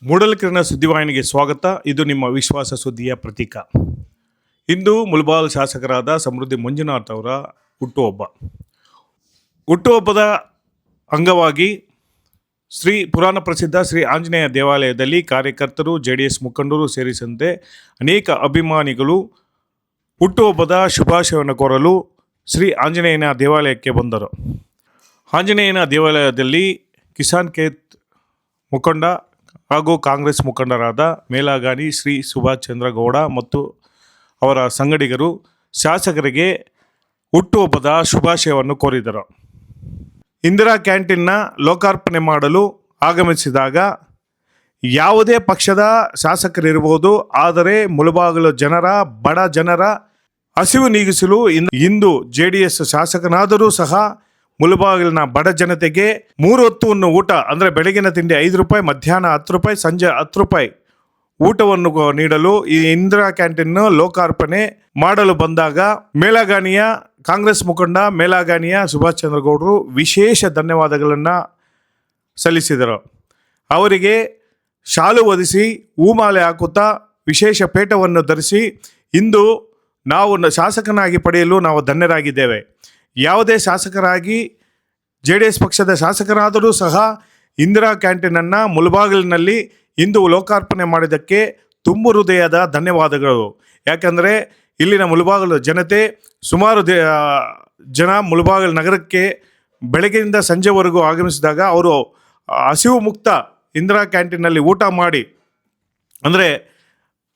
ಮೂಡಲಕಿರಣ ಸುದ್ದಿವಾಹಿನಿಗೆ ಸ್ವಾಗತ. ಇದು ನಿಮ್ಮ ವಿಶ್ವಾಸ ಸುದ್ದಿಯ ಪ್ರತೀಕ. ಇಂದು ಮುಳಬಾಲ್ ಶಾಸಕರಾದ ಸಮೃದ್ಧಿ ಮಂಜುನಾಥ್ ಅವರ ಹುಟ್ಟುಹಬ್ಬದ ಅಂಗವಾಗಿ ಪುರಾಣ ಪ್ರಸಿದ್ಧ ಶ್ರೀ ಆಂಜನೇಯ ದೇವಾಲಯದಲ್ಲಿ ಕಾರ್ಯಕರ್ತರು, ಜೆಡಿಎಸ್ ಮುಖಂಡರು ಸೇರಿದಂತೆ ಅನೇಕ ಅಭಿಮಾನಿಗಳು ಹುಟ್ಟುಹಬ್ಬದ ಶುಭಾಶಯವನ್ನು ಕೋರಲು ಶ್ರೀ ಆಂಜನೇಯನ ದೇವಾಲಯಕ್ಕೆ ಬಂದರು. ಆಂಜನೇಯನ ದೇವಾಲಯದಲ್ಲಿ ಕಿಸಾನ್ ಖೇತ್ ಮುಖಂಡ ಹಾಗೂ ಕಾಂಗ್ರೆಸ್ ಮುಖಂಡರಾದ ಮೇಲಾಗಾನಿ ಶ್ರೀ ಸುಭಾಷ್ ಚಂದ್ರ ಗೌಡ ಮತ್ತು ಅವರ ಸಂಗಡಿಗರು ಶಾಸಕರಿಗೆ ಹುಟ್ಟುಹಬ್ಬದ ಶುಭಾಶಯವನ್ನು ಕೋರಿದರು. ಇಂದಿರಾ ಕ್ಯಾಂಟೀನ್ನ ಲೋಕಾರ್ಪಣೆ ಮಾಡಲು ಆಗಮಿಸಿದಾಗ ಯಾವುದೇ ಪಕ್ಷದ ಶಾಸಕರಿರ್ಬೋದು, ಆದರೆ ಮುಳಬಾಗಿಲು ಬಡ ಜನರ ಹಸಿವು ನೀಗಿಸಲು ಇಂದು JDS ಶಾಸಕನಾದರೂ ಸಹ ಮುಳಬಾಗಿಲಿನ ಬಡ ಜನತೆಗೆ 3 ಹೊತ್ತು ಊಟ ಅಂದರೆ ಬೆಳಗಿನ ತಿಂಡಿ 5 ರೂಪಾಯಿ, ಮಧ್ಯಾಹ್ನ 10 ರೂಪಾಯಿ, ಸಂಜೆ 10 ರೂಪಾಯಿ ಊಟವನ್ನು ನೀಡಲು ಈ ಇಂದಿರಾ ಕ್ಯಾಂಟೀನ್ ಲೋಕಾರ್ಪಣೆ ಮಾಡಲು ಬಂದಾಗ ಕಾಂಗ್ರೆಸ್ ಮುಖಂಡ ಮೇಲಾಗಾನಿಯ ಸುಭಾಷ್ ಚಂದ್ರ ಗೌಡರು ವಿಶೇಷ ಧನ್ಯವಾದಗಳನ್ನು ಸಲ್ಲಿಸಿದರು. ಅವರಿಗೆ ಶಾಲು ಹೊದಿಸಿ ಹೂಮಾಲೆ ಹಾಕುತ್ತಾ ವಿಶೇಷ ಪೇಟವನ್ನು ಧರಿಸಿ ಇಂದು ನಾವು ಶಾಸಕನಾಗಿ ಪಡೆಯಲು ನಾವು ಧನ್ಯರಾಗಿದ್ದೇವೆ. ಯಾವುದೇ ಶಾಸಕರಾಗಿ JDS ಪಕ್ಷದ ಶಾಸಕರಾದರೂ ಸಹ ಇಂದಿರಾ ಕ್ಯಾಂಟೀನನ್ನು ಮುಳಬಾಗಿಲಿನಲ್ಲಿ ಇಂದು ಲೋಕಾರ್ಪಣೆ ಮಾಡಿದ್ದಕ್ಕೆ ತುಂಬ ಹೃದಯದ ಧನ್ಯವಾದಗಳು. ಯಾಕಂದರೆ ಇಲ್ಲಿನ ಮುಳಬಾಗಿಲು ಜನತೆ ಸುಮಾರು ಜನ ಮುಳಬಾಗಿಲು ನಗರಕ್ಕೆ ಬೆಳಗ್ಗೆಯಿಂದ ಸಂಜೆವರೆಗೂ ಆಗಮಿಸಿದಾಗ ಅವರು ಹಸಿವು ಮುಕ್ತ ಇಂದಿರಾ ಕ್ಯಾಂಟೀನಲ್ಲಿ ಊಟ ಮಾಡಿ, ಅಂದರೆ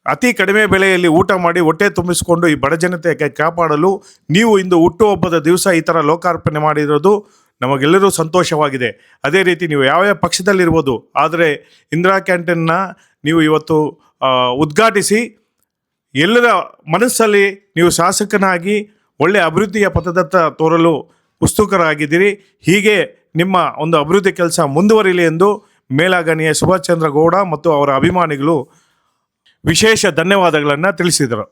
ಅತಿ ಕಡಿಮೆ ಬೆಲೆಯಲ್ಲಿ ಊಟ ಮಾಡಿ ಹೊಟ್ಟೆ ತುಂಬಿಸಿಕೊಂಡು ಈ ಬಡ ಜನತೆ ಕಾಪಾಡಲು ನೀವು ಇಂದು ಹುಟ್ಟುಹಬ್ಬದ ದಿವಸ ಈ ಥರ ಲೋಕಾರ್ಪಣೆ ಮಾಡಿರೋದು ನಮಗೆಲ್ಲರೂ ಸಂತೋಷವಾಗಿದೆ. ಅದೇ ರೀತಿ ನೀವು ಯಾವ್ಯಾವ ಪಕ್ಷದಲ್ಲಿರ್ಬೋದು, ಆದರೆ ಇಂದಿರಾ ಕ್ಯಾಂಟೀನ್ನ ನೀವು ಇವತ್ತು ಉದ್ಘಾಟಿಸಿ ಎಲ್ಲರ ಮನಸ್ಸಲ್ಲಿ ನೀವು ಶಾಸಕನಾಗಿ ಒಳ್ಳೆಯ ಅಭಿವೃದ್ಧಿಯ ಪಥದತ್ತ ತೋರಲು ಉತ್ಸುಕರಾಗಿದ್ದೀರಿ. ಹೀಗೆ ನಿಮ್ಮ ಒಂದು ಅಭಿವೃದ್ಧಿ ಕೆಲಸ ಮುಂದುವರಿಯಲಿ ಎಂದು ಮೇಲಾಗಣಿಯ ಸುಭಾಷ್ ಚಂದ್ರ ಗೌಡ ಮತ್ತು ಅವರ ಅಭಿಮಾನಿಗಳು ವಿಶೇಷ ಧನ್ಯವಾದಗಳನ್ನು ತಿಳಿಸಿದರು.